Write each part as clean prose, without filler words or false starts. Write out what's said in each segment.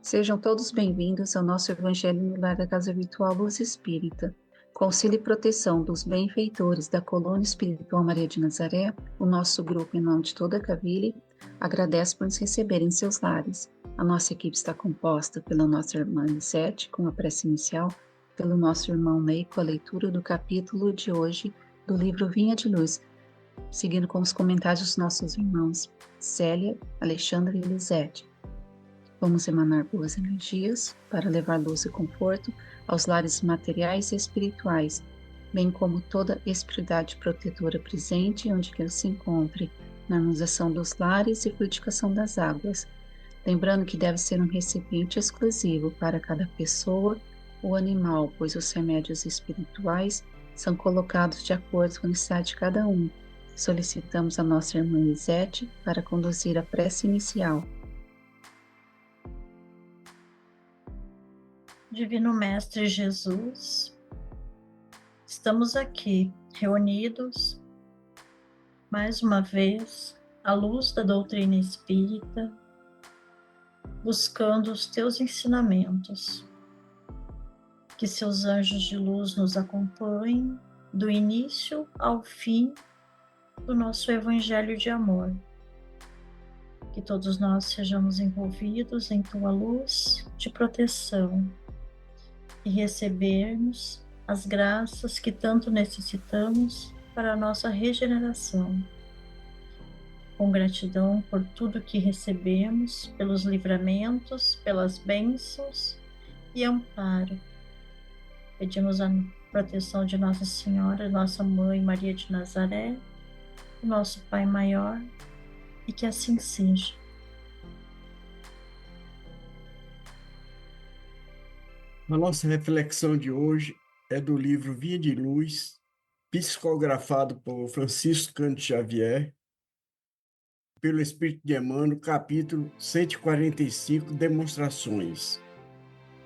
Sejam todos bem-vindos ao nosso Evangelho no Lar da Casa Virtual Luz Espírita. Com auxílio e proteção dos benfeitores da Colônia Espiritual Maria de Nazaré, o nosso grupo, em nome de toda a Cavile, agradece por nos receber em seus lares. A nossa equipe está composta pela nossa irmã Lisete, com a prece inicial, pelo nosso irmão Ney, com a leitura do capítulo de hoje do livro Vinha de Luz, seguindo com os comentários dos nossos irmãos Célia, Alexandre e Lisete. Vamos emanar boas energias para levar luz e conforto aos lares materiais e espirituais, bem como toda espiritualidade protetora presente onde quer se encontre, na harmonização dos lares e fluidificação das águas. Lembrando que deve ser um recipiente exclusivo para cada pessoa ou animal, pois os remédios espirituais são colocados de acordo com a necessidade de cada um. Solicitamos a nossa irmã Lisete para conduzir a prece inicial. Divino Mestre Jesus, estamos aqui reunidos mais uma vez à luz da doutrina espírita, buscando os teus ensinamentos. Que seus anjos de luz nos acompanhem do início ao fim do nosso evangelho de amor. Que todos nós sejamos envolvidos em tua luz de proteção e recebermos as graças que tanto necessitamos para a nossa regeneração. Com gratidão por tudo que recebemos, pelos livramentos, pelas bênçãos e amparo. Pedimos a proteção de Nossa Senhora, nossa Mãe Maria de Nazaré, o nosso Pai Maior, e que assim seja. A nossa reflexão de hoje é do livro Vinha de Luz, psicografado por Francisco Cândido Xavier, pelo Espírito de Emmanuel, capítulo 145, Demonstrações.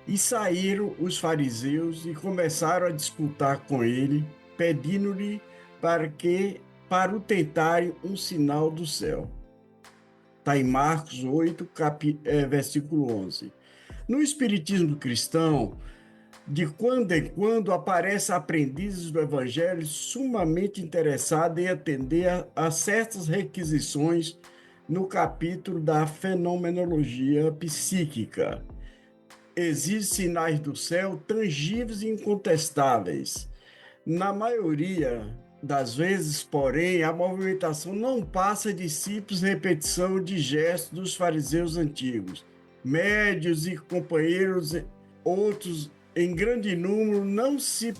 E saíram os fariseus e começaram a disputar com ele, pedindo-lhe para o tentarem um sinal do céu. Está em Marcos 8, versículo 11. No espiritismo cristão, de quando em quando aparecem aprendizes do Evangelho sumamente interessados em atender a certas requisições no capítulo da fenomenologia psíquica. Existem sinais do céu tangíveis e incontestáveis. Na maioria das vezes, porém, a movimentação não passa de simples repetição de gestos dos fariseus antigos. Médios e companheiros, outros em grande número, não se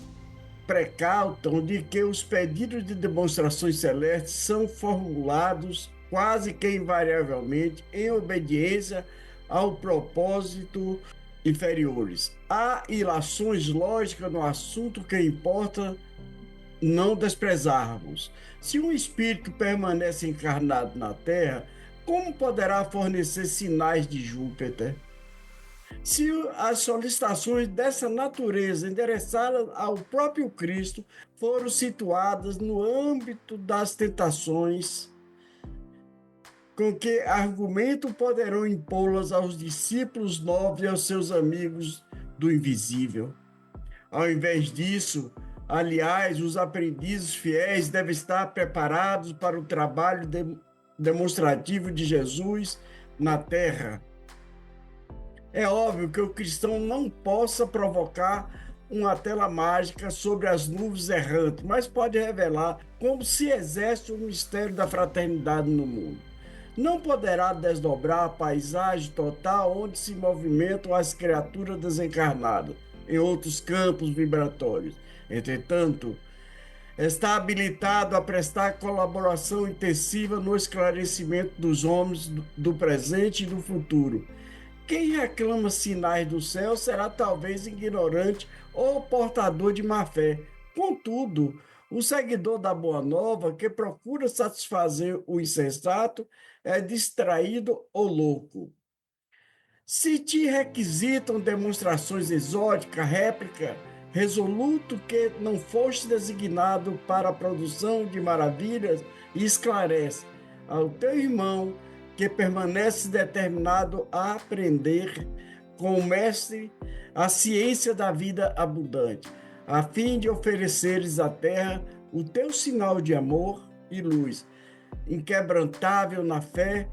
precautam de que os pedidos de demonstrações celestes são formulados quase que invariavelmente em obediência ao propósito inferiores. Há ilações lógicas no assunto que importa não desprezarmos. Se um espírito permanece encarnado na Terra, como poderá fornecer sinais de Júpiter? Se as solicitações dessa natureza endereçadas ao próprio Cristo foram situadas no âmbito das tentações, com que argumento poderão impô-las aos discípulos novos e aos seus amigos do invisível? Ao invés disso, aliás, os aprendizes fiéis devem estar preparados para o trabalho demonstrativo de Jesus na Terra. É óbvio que o cristão não possa provocar uma tela mágica sobre as nuvens errantes, mas pode revelar como se exerce o mistério da fraternidade no mundo. Não poderá desdobrar a paisagem total onde se movimentam as criaturas desencarnadas em outros campos vibratórios. Entretanto, está habilitado a prestar colaboração intensiva no esclarecimento dos homens do presente e do futuro. Quem reclama sinais do céu será talvez ignorante ou portador de má fé. Contudo, o seguidor da Boa Nova, que procura satisfazer o insensato, é distraído ou louco. Se te requisitam demonstrações exóticas, réplica, resoluto que não foste designado para a produção de maravilhas, e esclarece ao teu irmão que permanece determinado a aprender com o Mestre a ciência da vida abundante, a fim de ofereceres à terra o teu sinal de amor e luz, inquebrantável na fé,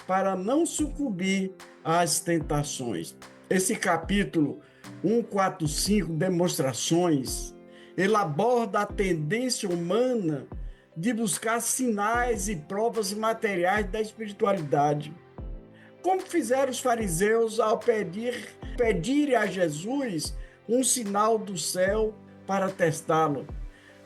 para não sucumbir às tentações. Esse capítulo 145, Demonstrações, ele aborda a tendência humana de buscar sinais e provas materiais da espiritualidade. Como fizeram os fariseus ao pedirem a Jesus um sinal do céu para testá-lo.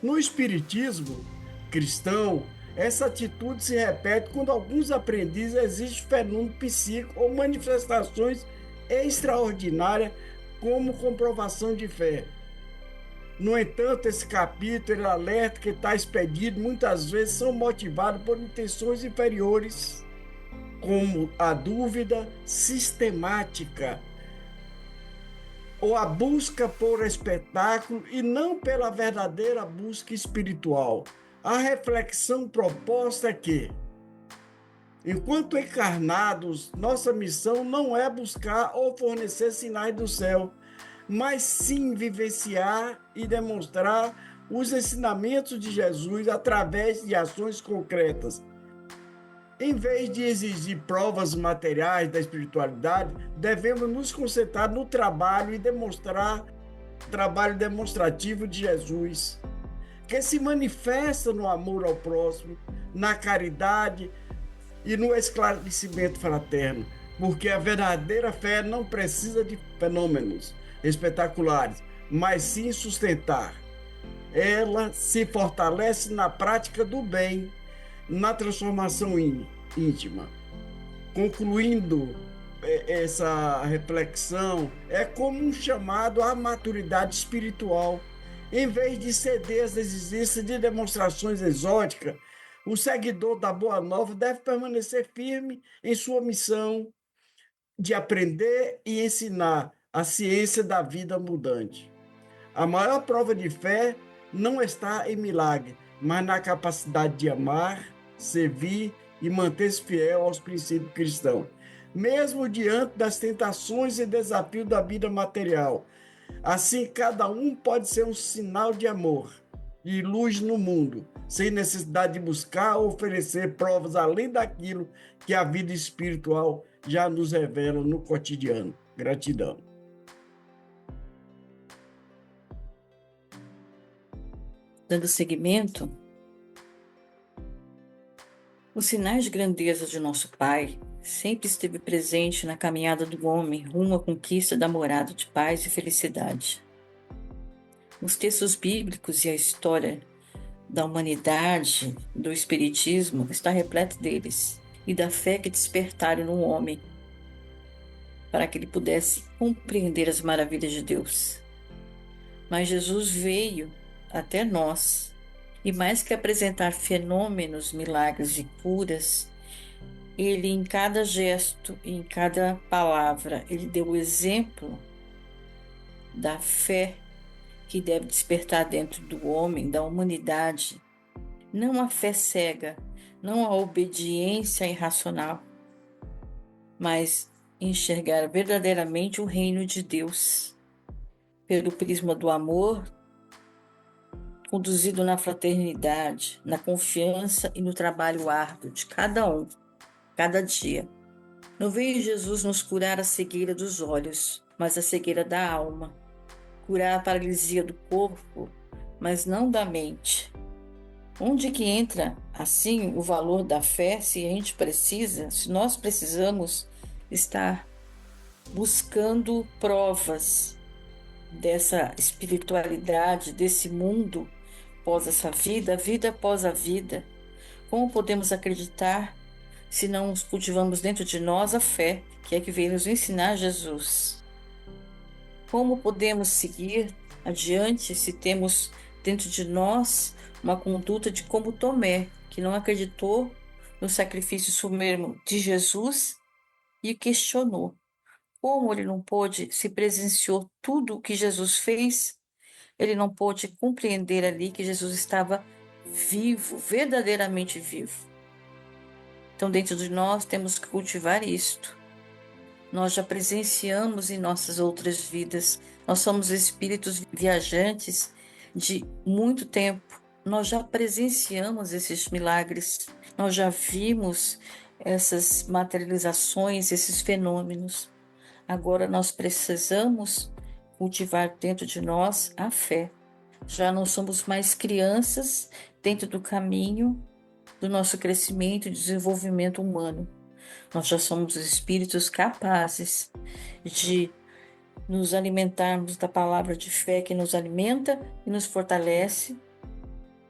No espiritismo cristão, essa atitude se repete quando alguns aprendizes exigem fenômeno psíquico ou manifestações extraordinárias como comprovação de fé. No entanto, esse capítulo ele alerta que tais pedidos muitas vezes são motivados por intenções inferiores, como a dúvida sistemática ou a busca por espetáculo e não pela verdadeira busca espiritual. A reflexão proposta é que, enquanto encarnados, nossa missão não é buscar ou fornecer sinais do céu, mas sim vivenciar e demonstrar os ensinamentos de Jesus através de ações concretas. Em vez de exigir provas materiais da espiritualidade, devemos nos concentrar no trabalho demonstrativo de Jesus, que se manifesta no amor ao próximo, na caridade e no esclarecimento fraterno, porque a verdadeira fé não precisa de fenômenos espetaculares, mas sim sustentar. Ela se fortalece na prática do bem, na transformação íntima. Concluindo essa reflexão, é como um chamado à maturidade espiritual. Em vez de ceder às exigências de demonstrações exóticas, o seguidor da Boa Nova deve permanecer firme em sua missão de aprender e ensinar a ciência da vida mudante. A maior prova de fé não está em milagre, mas na capacidade de amar, servir e manter-se fiel aos princípios cristãos, mesmo diante das tentações e desafios da vida material. Assim, cada um pode ser um sinal de amor e luz no mundo, sem necessidade de buscar ou oferecer provas além daquilo que a vida espiritual já nos revela no cotidiano. Gratidão. Dando seguimento, os sinais de grandeza de nosso Pai sempre esteve presente na caminhada do homem rumo à conquista da morada de paz e felicidade. Os textos bíblicos e a história da humanidade, do espiritismo, está repleto deles e da fé que despertaram no homem para que ele pudesse compreender as maravilhas de Deus. Mas Jesus veio até nós e mais que apresentar fenômenos, milagres e curas, ele em cada gesto, em cada palavra, ele deu o exemplo da fé que deve despertar dentro do homem, da humanidade, não a fé cega, não a obediência irracional, mas enxergar verdadeiramente o reino de Deus, pelo prisma do amor, conduzido na fraternidade, na confiança e no trabalho árduo de cada um, cada dia. Não veio Jesus nos curar a cegueira dos olhos, mas a cegueira da alma, curar a paralisia do corpo, mas não da mente. Onde que entra, assim, o valor da fé, se nós precisamos estar buscando provas dessa espiritualidade, desse mundo após essa vida, a vida após a vida. Como podemos acreditar se não cultivamos dentro de nós a fé, que é que veio nos ensinar Jesus? Como podemos seguir adiante se temos dentro de nós uma conduta de como Tomé, que não acreditou no sacrifício supremo de Jesus e questionou? Como ele não pôde, se presenciou tudo o que Jesus fez, ele não pôde compreender ali que Jesus estava vivo, verdadeiramente vivo. Então, dentro de nós, temos que cultivar isto. nós já presenciamos em nossas outras vidas. Nós somos espíritos viajantes de muito tempo. Nós já presenciamos esses milagres, nós já vimos essas materializações, esses fenômenos. Agora nós precisamos cultivar dentro de nós a fé. Já não somos mais crianças dentro do caminho do nosso crescimento e desenvolvimento humano. Nós já somos espíritos capazes de nos alimentarmos da palavra de fé que nos alimenta e nos fortalece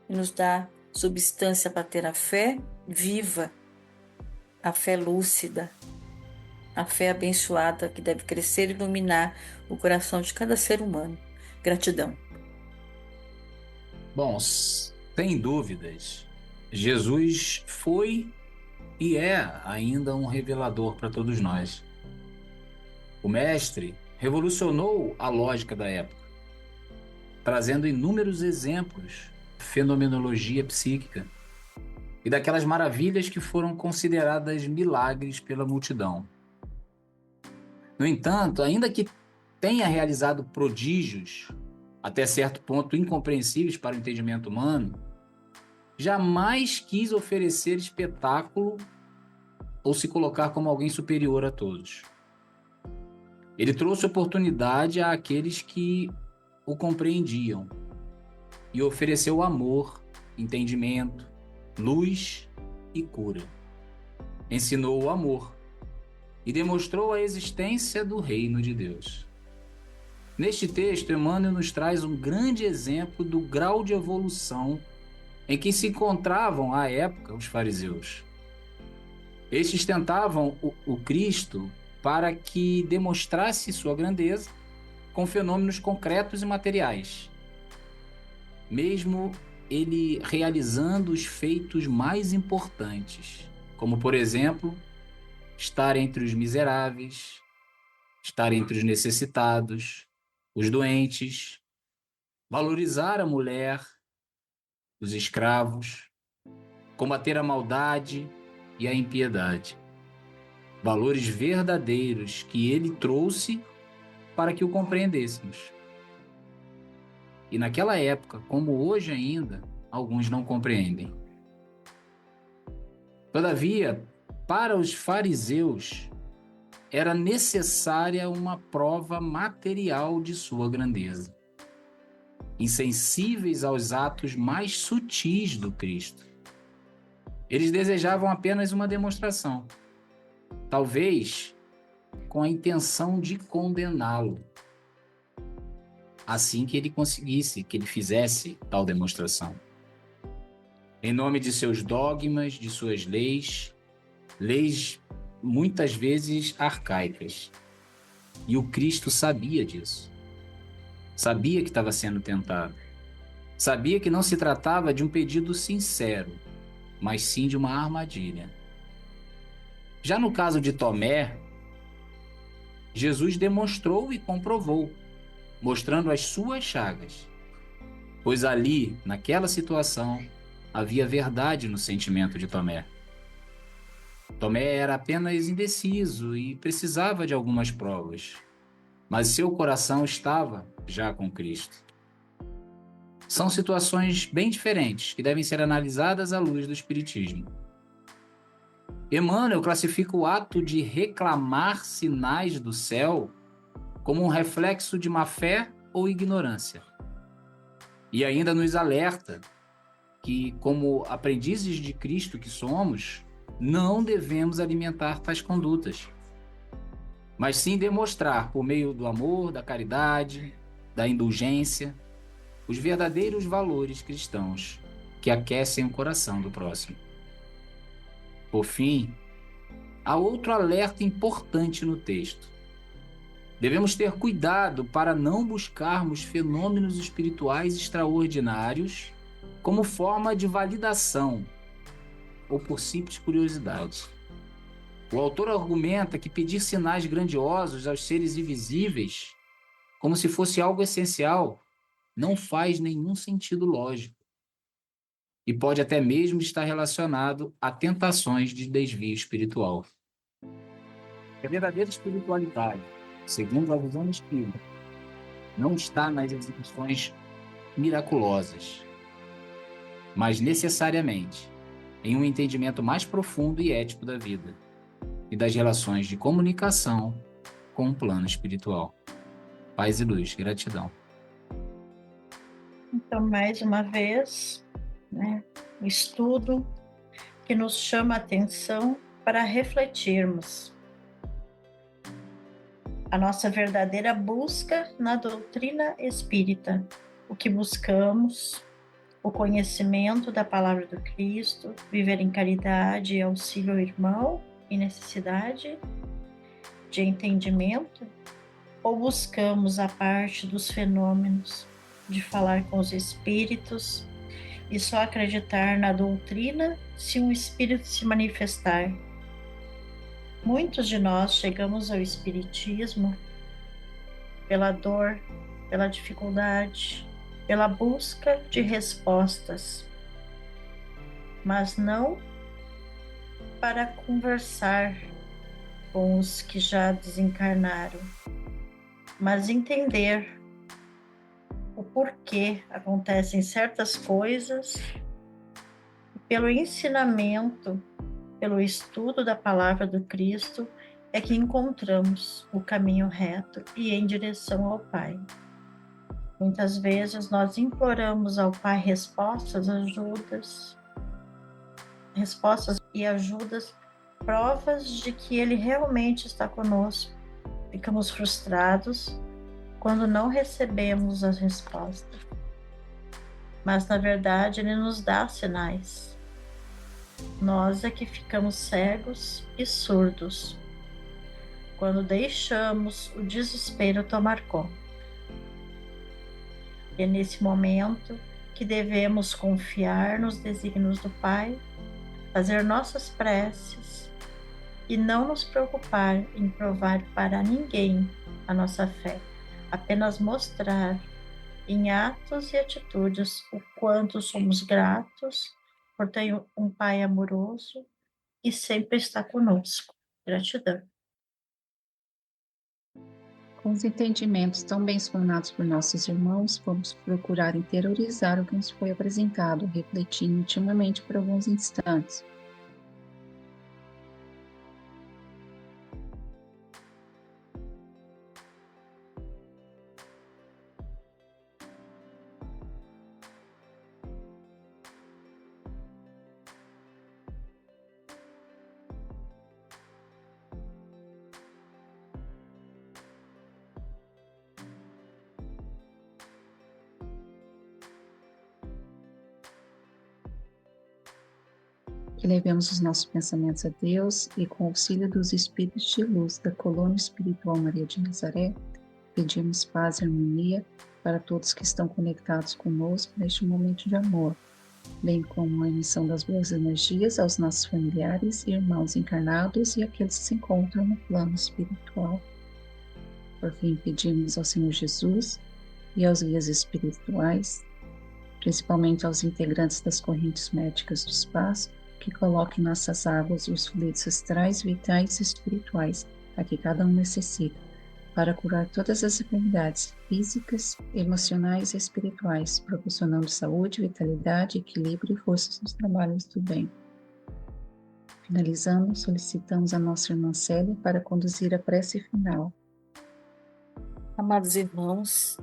e nos dá substância para ter a fé viva, a fé lúcida, a fé abençoada que deve crescer e iluminar o coração de cada ser humano. Gratidão. Bom, sem dúvidas, Jesus foi e é ainda um revelador para todos nós. O Mestre revolucionou a lógica da época, trazendo inúmeros exemplos de fenomenologia psíquica e daquelas maravilhas que foram consideradas milagres pela multidão. No entanto, ainda que tenha realizado prodígios, até certo ponto incompreensíveis para o entendimento humano, jamais quis oferecer espetáculo ou se colocar como alguém superior a todos. Ele trouxe oportunidade àqueles que o compreendiam e ofereceu amor, entendimento, luz e cura. Ensinou o amor e demonstrou a existência do reino de Deus. Neste texto, Emmanuel nos traz um grande exemplo do grau de evolução em que se encontravam à época os fariseus. Estes tentavam o Cristo para que demonstrasse sua grandeza com fenômenos concretos e materiais, mesmo ele realizando os feitos mais importantes, como, por exemplo, estar entre os miseráveis, estar entre os necessitados, os doentes, valorizar a mulher, os escravos, combater a maldade e a impiedade. Valores verdadeiros que ele trouxe para que o compreendêssemos. E naquela época, como hoje ainda, alguns não compreendem. Todavia, para os fariseus, era necessária uma prova material de sua grandeza, insensíveis aos atos mais sutis do Cristo. Eles desejavam apenas uma demonstração, talvez com a intenção de condená-lo, assim que ele conseguisse, que ele fizesse tal demonstração. Em nome de seus dogmas, de suas leis muitas vezes arcaicas. E o Cristo sabia disso. Sabia que estava sendo tentado. Sabia que não se tratava de um pedido sincero, mas sim de uma armadilha. Já no caso de Tomé, Jesus demonstrou e comprovou, mostrando as suas chagas, pois ali, naquela situação, havia verdade no sentimento de Tomé. Tomé era apenas indeciso e precisava de algumas provas, mas seu coração estava já com Cristo. São situações bem diferentes que devem ser analisadas à luz do Espiritismo. Emmanuel classifica o ato de reclamar sinais do céu como um reflexo de má fé ou ignorância. E ainda nos alerta que, como aprendizes de Cristo que somos, não devemos alimentar tais condutas, mas sim demonstrar, por meio do amor, da caridade, da indulgência, os verdadeiros valores cristãos que aquecem o coração do próximo. Por fim, há outro alerta importante no texto. Devemos ter cuidado para não buscarmos fenômenos espirituais extraordinários como forma de validação ou por simples curiosidade. O autor argumenta que pedir sinais grandiosos aos seres invisíveis, como se fosse algo essencial, não faz nenhum sentido lógico e pode até mesmo estar relacionado a tentações de desvio espiritual. A verdadeira espiritualidade, segundo a visão espírita, não está nas exibições miraculosas, mas necessariamente em um entendimento mais profundo e ético da vida e das relações de comunicação com o plano espiritual. Paz e luz, gratidão. Então, mais uma vez, o estudo que nos chama a atenção para refletirmos a nossa verdadeira busca na doutrina espírita, o que buscamos, o conhecimento da palavra do Cristo, viver em caridade e auxílio ao irmão em necessidade de entendimento, ou buscamos a parte dos fenômenos, de falar com os espíritos e só acreditar na doutrina se um espírito se manifestar. Muitos de nós chegamos ao espiritismo pela dor, pela dificuldade, pela busca de respostas, mas não para conversar com os que já desencarnaram, mas entender o porquê acontecem certas coisas, pelo ensinamento, pelo estudo da palavra do Cristo, é que encontramos o caminho reto e em direção ao Pai. Muitas vezes nós imploramos ao Pai respostas e ajudas, provas de que Ele realmente está conosco. Ficamos frustrados quando não recebemos as respostas. Mas, na verdade, Ele nos dá sinais. Nós é que ficamos cegos e surdos quando deixamos o desespero tomar conta. É nesse momento que devemos confiar nos desígnios do Pai, fazer nossas preces e não nos preocupar em provar para ninguém a nossa fé, apenas mostrar em atos e atitudes o quanto somos gratos por ter um Pai amoroso e sempre está conosco. Gratidão. Com os entendimentos tão bem explanados por nossos irmãos, vamos procurar interiorizar o que nos foi apresentado, refletindo intimamente por alguns instantes. Que levemos os nossos pensamentos a Deus e, com o auxílio dos Espíritos de Luz da Colônia Espiritual Maria de Nazaré, pedimos paz e harmonia para todos que estão conectados conosco neste momento de amor, bem como a emissão das boas energias aos nossos familiares e irmãos encarnados e aqueles que se encontram no plano espiritual. Por fim, pedimos ao Senhor Jesus e aos guias espirituais, principalmente aos integrantes das correntes médicas do espaço, que coloque em nossas águas os fluidos astrais, vitais e espirituais a que cada um necessita, para curar todas as enfermidades físicas, emocionais e espirituais, proporcionando saúde, vitalidade, equilíbrio e forças nos trabalhos do bem. Finalizando, solicitamos a nossa irmã Célia para conduzir a prece final. Amados irmãos,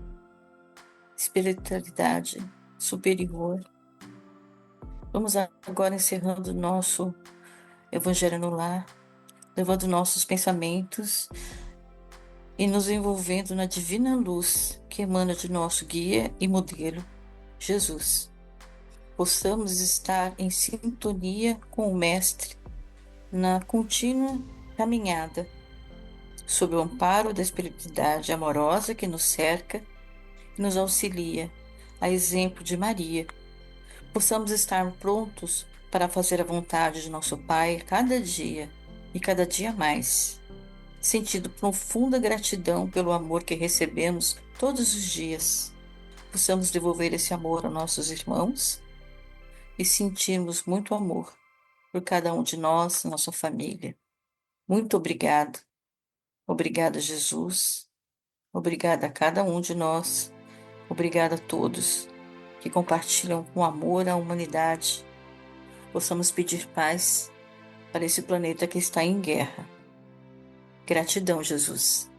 espiritualidade superior, vamos agora encerrando o nosso Evangelho no Lar, levando nossos pensamentos e nos envolvendo na divina luz que emana de nosso guia e modelo, Jesus. Possamos estar em sintonia com o Mestre na contínua caminhada, sob o amparo da espiritualidade amorosa que nos cerca e nos auxilia, a exemplo de Maria. Possamos estar prontos para fazer a vontade de nosso Pai cada dia e cada dia mais, sentindo profunda gratidão pelo amor que recebemos todos os dias. Possamos devolver esse amor aos nossos irmãos e sentirmos muito amor por cada um de nós, nossa família. Muito obrigado Obrigada, Jesus. Obrigada a cada um de nós. Obrigada a todos que compartilham com amor a humanidade. Possamos pedir paz para esse planeta que está em guerra. Gratidão, Jesus.